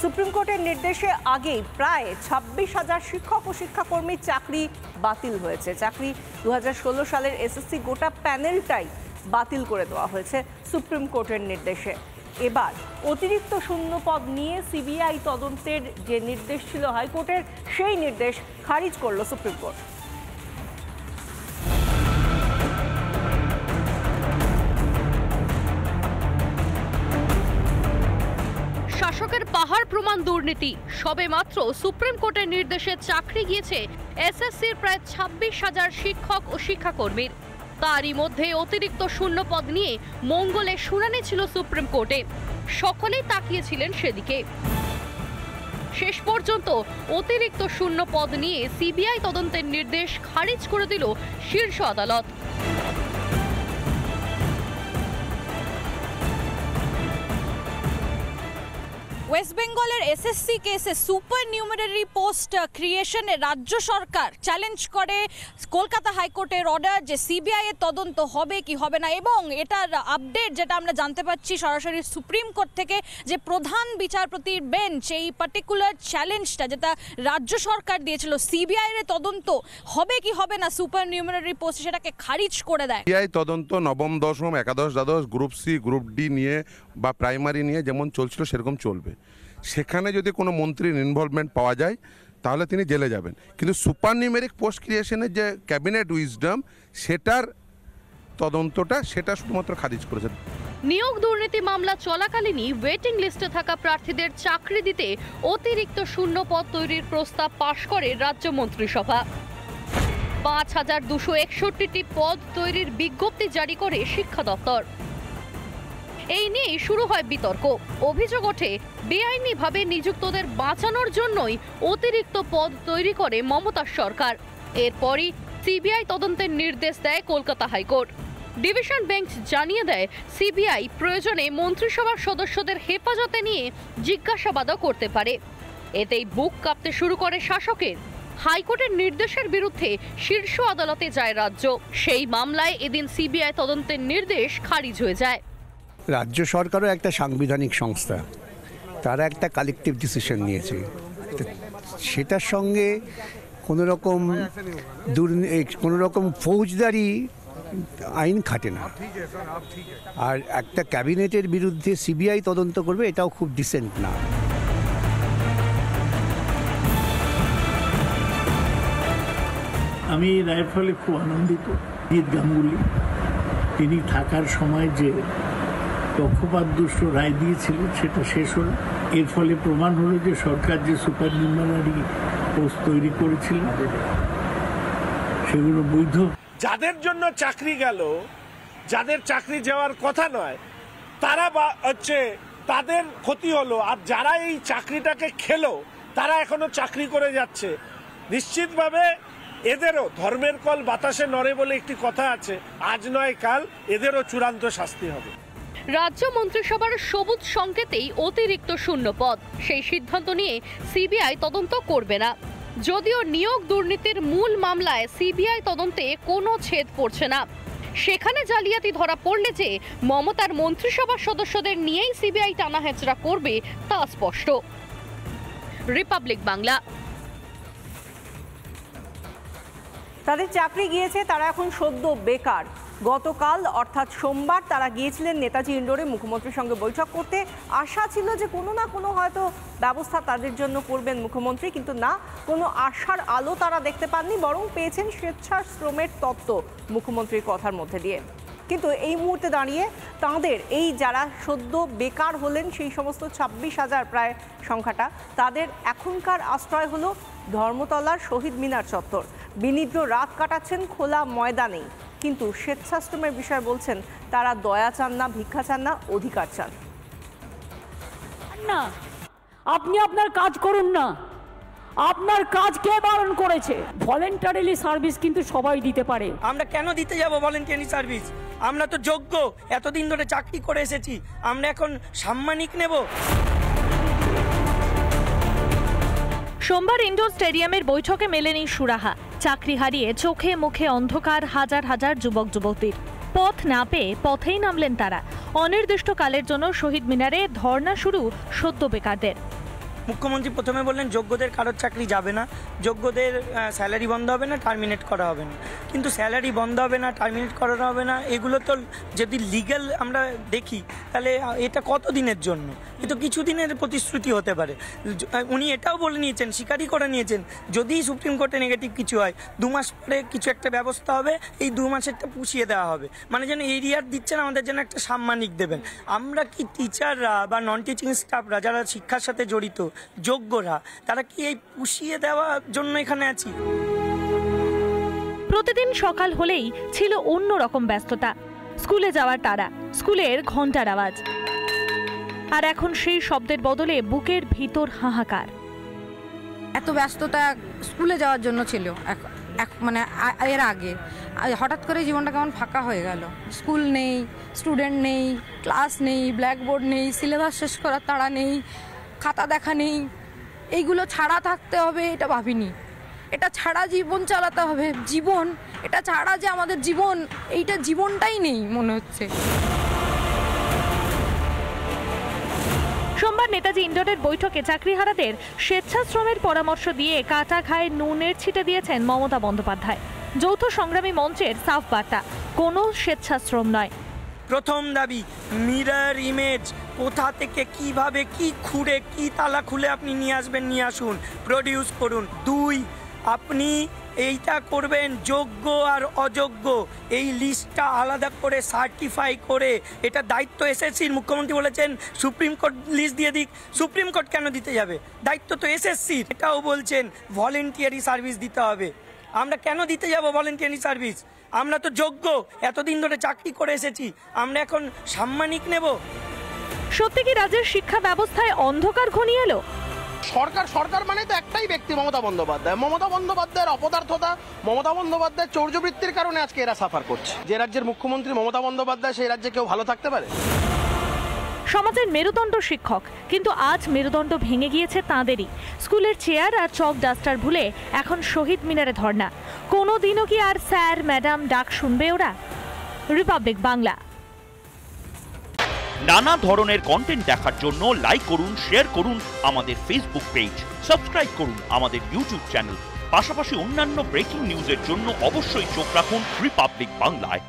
Supreme কোর্টের নির্দেশে আগেই প্রায় 26,000 শিক্ষক ও শিক্ষাকর্মীর চাকরি বাতিল হয়েছে। চাকরি 2016 সালের এসএসসি গোটা প্যানেলটাই বাতিল করে দেওয়া হয়েছে সুপ্রিম কোর্টের নির্দেশে। এবার অতিরিক্ত শূন্য পদ নিয়ে সিবিআই তদন্তের যে নির্দেশ ছিল হাইকোর্টের, সেই নির্দেশ খারিজ করল সুপ্রিম কোর্ট। শাসকের পাহাড় প্রমাণ দুর্নীতি, সবেমাত্র সুপ্রিম কোর্টের নির্দেশে চাকরি গিয়েছে এসএসসির প্রায় 26,000 শিক্ষক ও শিক্ষাকর্মীর। তারই মধ্যে অতিরিক্ত শূন্য পদ নিয়ে মঙ্গলে শুনানি ছিল সুপ্রিম কোর্টে। সকলেই তাকিয়েছিলেন সেদিকে। শেষ পর্যন্ত অতিরিক্ত শূন্য পদ নিয়ে সিবিআই তদন্তের নির্দেশ খারিজ করে দিল শীর্ষ আদালত। ওয়েস্ট বেঙ্গলের এসএসসি কেসে সুপার নিউমারারি পোস্ট ক্রিয়েশনে রাজ্য সরকার চ্যালেঞ্জ করে কলকাতা হাইকোর্টের অর্ডার যে সিবিআই এর তদন্ত হবে কি হবে না, এবং এটার আপডেট যেটা আমরা জানতে পাচ্ছি সরাসরি সুপ্রিম কোর্ট থেকে, যে প্রধান বিচারপতির বেঞ্চ এই পার্টিকুলার চ্যালেঞ্জটা যেটা রাজ্য সরকার দিয়েছিল সিবিআই এর তদন্ত হবে কি হবে না সুপার নিউমারারি পোস্ট, সেটাকে খারিজ করে দেয়। সিবিআই তদন্ত নবম দশম একাদশ দ্বাদশ গ্রুপ সি গ্রুপ ডি নিয়ে বা প্রাইমারি নিয়ে যেমন চলছিল সেরকম চলবে। সেখানে যদি কোনো মন্ত্রীর ইনভলভমেন্ট পাওয়া যায় তাহলে তিনি জেলে যাবেন, কিন্তু সুপার নিউমেরিক পোস্ট ক্রিয়েশনের যে ক্যাবিনেট উইজডম সেটার তদন্তটা সেটা শুধুমাত্র খারিজ করেছেন। নিয়োগ দুর্নীতি মামলা চলাকালীনই ওয়েটিং লিস্টে থাকা প্রার্থীদের চাকরি দিতে অতিরিক্ত শূন্য পদ তৈরির প্রস্তাব পাশ করে রাজ্য মন্ত্রিসভা। 5,261টি পদ তৈরির বিজ্ঞপ্তি জারি করে শিক্ষা দপ্তর। এই নিয়েই শুরু হয় বিতর্ক। অভিযোগ ওঠে বেআইনিভাবে নিযুক্তদের বাঁচানোর জন্যই অতিরিক্ত পদ তৈরি করে মমতার সরকার। এরপরই সিবিআই তদন্তের নির্দেশ দেয় কলকাতা হাইকোর্ট। ডিভিশন বেঞ্চ জানিয়ে দেয় সিবিআই প্রয়োজনে মন্ত্রিসভার সদস্যদের হেফাজতে নিয়ে জিজ্ঞাসাবাদও করতে পারে। এতেই বুক কাঁপতে শুরু করে শাসকের। হাইকোর্টের নির্দেশের বিরুদ্ধে শীর্ষ আদালতে যায় রাজ্য। সেই মামলায় এদিন সিবিআই তদন্তের নির্দেশ খারিজ হয়ে যায়। রাজ্য সরকারও একটা সাংবিধানিক সংস্থা, তারা একটা কালেকটিভ ডিসিশন নিয়েছে, সেটার সঙ্গে কোনো রকম ফৌজদারি আইন খাটে না। আর একটা ক্যাবিনেটের বিরুদ্ধে সিবিআই তদন্ত করবে, এটাও খুব ডিসেন্ট না। আমি এই রায়ের ফলে খুব আনন্দিত। জিৎ গাঙ্গুলি তিনি থাকার সময় যে পক্ষপাতদুষ্ট রায় দিয়েছিলেন সেটা শেষ হল। এর ফলে প্রমাণ হলো যে সরকার যে সুপার নিউমারারি পোস্ট তৈরি করেছিল সেগুলো বৈধ। যাদের জন্য চাকরি গেল, যাদের চাকরি যাওয়ার কথা নয়, তারা তাদের ক্ষতি হলো, আর যারা এই চাকরিটাকে খেলো তারা এখনো চাকরি করে যাচ্ছে। নিশ্চিতভাবে এদেরও ধর্মের কল বাতাসে নড়ে বলে একটি কথা আছে, আজ নয় কাল এদেরও চূড়ান্ত শাস্তি হবে। রাজ্য মন্ত্রিসভার সবুজ সংকেতেই অতিরিক্ত শূন্য পদ, সেই সিদ্ধান্ত নিয়ে সিবিআই তদন্ত করবে না। যদিও নিয়োগ দুর্নীতির মূল মামলায় সিবিআই তদন্তে কোনো ছেদ পড়ছে না, সেখানে জালিয়াতি ধরা পড়লে যে মমতার মন্ত্রিসভার সদস্যদের নিয়েই সিবিআই টানা হেঁচড়া করবে তা স্পষ্ট। রিপাবলিক বাংলা। তাদের চাকরি গিয়েছে, তারা এখন সদ্য বেকার। গতকাল অর্থাৎ সোমবার তারা গিয়েছিলেন নেতাজি ইন্ডোরে মুখ্যমন্ত্রীর সঙ্গে বৈঠক করতে। আশা ছিল যে কোনো না কোনো হয়তো ব্যবস্থা তাদের জন্য করবেন মুখ্যমন্ত্রী, কিন্তু না, কোনো আশার আলো তারা দেখতে পাননি, বরং পেয়েছেন স্বেচ্ছাশ্রমের তত্ত্ব মুখ্যমন্ত্রীর কথার মধ্যে দিয়ে। কিন্তু এই মুহূর্তে দাঁড়িয়ে তাঁদের এই যারা সদ্য বেকার হলেন সেই সমস্ত 26,000 প্রায় সংখ্যাটা, তাদের এখনকার আশ্রয় হলো ধর্মতলার শহীদ মিনার চত্বর। বিনিদ্র রাত কাটাচ্ছেন খোলা ময়দানেই, কিন্তু স্বেচ্ছাশ্রমের বিষয়ে বলছেন তারা দয়া চান না, ভিক্ষা চান না, অধিকার চান না। আপনি আপনার কাজ করুন না, আপনার কাজ কে বারণ করেছে? ভলেন্টারিলি সার্ভিস কিন্তু সবাই দিতে পারে। আমরা কেন দিতে যাব ভলেন্টারি সার্ভিস? আমরা তো যোগ্য, এতদিন ধরে চাকরি করে এসেছি, আমরা এখন সাম্মানিক নেব। সোমবার ইন্ডোর স্টেডিয়ামের বৈঠকে মেলেনি সুরাহা। চাকরি হারিয়ে চোখে মুখে অন্ধকার হাজার হাজার যুবক যুবতীর। পথ না পেয়ে পথেই নামলেন তারা। অনির্দিষ্টকালের জন্য শহীদ মিনারে ধর্ণা শুরু সদ্য বেকারদের। মুখ্যমন্ত্রী প্রথমে বললেন যোগ্যদের কারোর চাকরি যাবে না, যোগ্যদের স্যালারি বন্ধ হবে না, টার্মিনেট করা হবে না। কিন্তু স্যালারি বন্ধ হবে না, টার্মিনেট করা হবে না, এগুলো তো যদি লিগ্যাল আমরা দেখি তাহলে এটা কত দিনের জন্য? এ তো কিছু দিনের প্রতিশ্রুতি হতে পারে। উনি এটাও বলে নিয়েছেন, স্বীকারই করে নিয়েছেন, যদি সুপ্রিম কোর্টে নেগেটিভ কিছু হয় 2 মাস পরে কিছু একটা ব্যবস্থা হবে, এই 2 মাসেরটা পুষিয়ে দেওয়া হবে। মানে যেন এরিয়ার দিচ্ছেন, আমাদের যেন একটা সাম্মানিক দেবেন। আমরা কি টিচাররা বা নন টিচিং স্টাফরা যারা শিক্ষার সাথে জড়িত যোগ্যরা, তারা কি এই পুষিয়ে দেওয়ার জন্য এখানে আছি? প্রতিদিন সকাল হলেই ছিল অন্য রকম ব্যস্ততা। স্কুলে যাওয়ার তাড়া, স্কুলের ঘন্টার আওয়াজ, আর এখন সেই শব্দের বদলে বুকের ভিতর হাহাকার। এত ব্যস্ততা স্কুলে যাওয়ার জন্য ছিল, মানে এর আগে হঠাৎ করে জীবনটা কেমন ফাঁকা হয়ে গেল। স্কুল নেই, স্টুডেন্ট নেই, ক্লাস নেই, ব্ল্যাকবোর্ড নেই, সিলেবাস শেষ করার তাড়া নেই, খাতা দেখা নেই, এইগুলো ছাড়া থাকতে হবে এটা ভাবিনি। এটা ছাড়া জীবন চালাতে হবে, জীবন এটা ছাড়া যে আমাদের জীবন, এইটা জীবনটাই নেই মনে হচ্ছে। সোমবার নেতাজি ইন্ডোরের বৈঠকে চাকরিহারাদের স্বেচ্ছাশ্রমের পরামর্শ দিয়ে কাটা ঘায়ে নুনের ছিটে দিয়েছেন মমতা বন্দ্যোপাধ্যায়। যৌথ সংগ্রামী মঞ্চের সাফ বার্তা, কোনো স্বেচ্ছাশ্রম নয়। প্রথম দাবি মিরর ইমেজ, কোথা থেকে কিভাবে কি খুঁড়ে কি তালা খুলে আপনি নিয়ে আসবেন, নিয়ে আসুন, প্রডিউস করুন। 2, আপনি এইটা করবেন যোগ্য আর অযোগ্য এই লিস্টটা আলাদা করে সার্টিফাই করে, এটা দায়িত্ব এসএসসির। মুখ্যমন্ত্রী বলেছেন সুপ্রিম কোর্ট লিস্ট দিয়ে দিক, সুপ্রিম কোর্ট কেন দিতে যাবে? দায়িত্ব তো এসএসসির। এটাও বলছেন ভলেন্টিয়ারি সার্ভিস দিতে হবে। আমরা কেন দিতে যাব ভলেন্টিয়ারি সার্ভিস? আমরা তো যোগ্য, এতদিন ধরে চাকরি করে এসেছি, আমরা এখন সাম্মানিক নেব? সত্যি কি রাজ্যের শিক্ষা ব্যবস্থায় অন্ধকার ঘনিয়ে এলো? সরকার মানে তো একটাই ব্যক্তি, মমতা বন্দ্যোপাধ্যায়। মমতা বন্দ্যোপাধ্যায়ের অপদার্থতা, মমতা বন্দ্যোপাধ্যায়ের চৌর্যবৃত্তির কারণে আজকে এরা সাফার করছে। যে রাজ্যের মুখ্যমন্ত্রী মমতা বন্দ্যোপাধ্যায়, সেই রাজ্যে কেউ ভালো থাকতে পারে? সমাজের মেরুদণ্ড শিক্ষক, কিন্তু আজ মেরুদণ্ড ভেঙে গিয়েছে তাঁদেরই। স্কুলের চেয়ার আর চক ডাস্টার ভুলে এখন শহীদ মিনারে ধর্ণা। কোনোদিনও কি আর স্যার ম্যাডাম ডাক শুনবে ওরা? রিপাবলিক বাংলা। নানা ধরনের কন্টেন্ট দেখার জন্য লাইক করুন, শেয়ার করুন আমাদের ফেসবুক পেজ, সাবস্ক্রাইব করুন আমাদের ইউটিউব চ্যানেল। পাশাপাশি অন্যান্য ব্রেকিং নিউজের জন্য অবশ্যই চোখ রাখুন রিপাবলিক বাংলায়।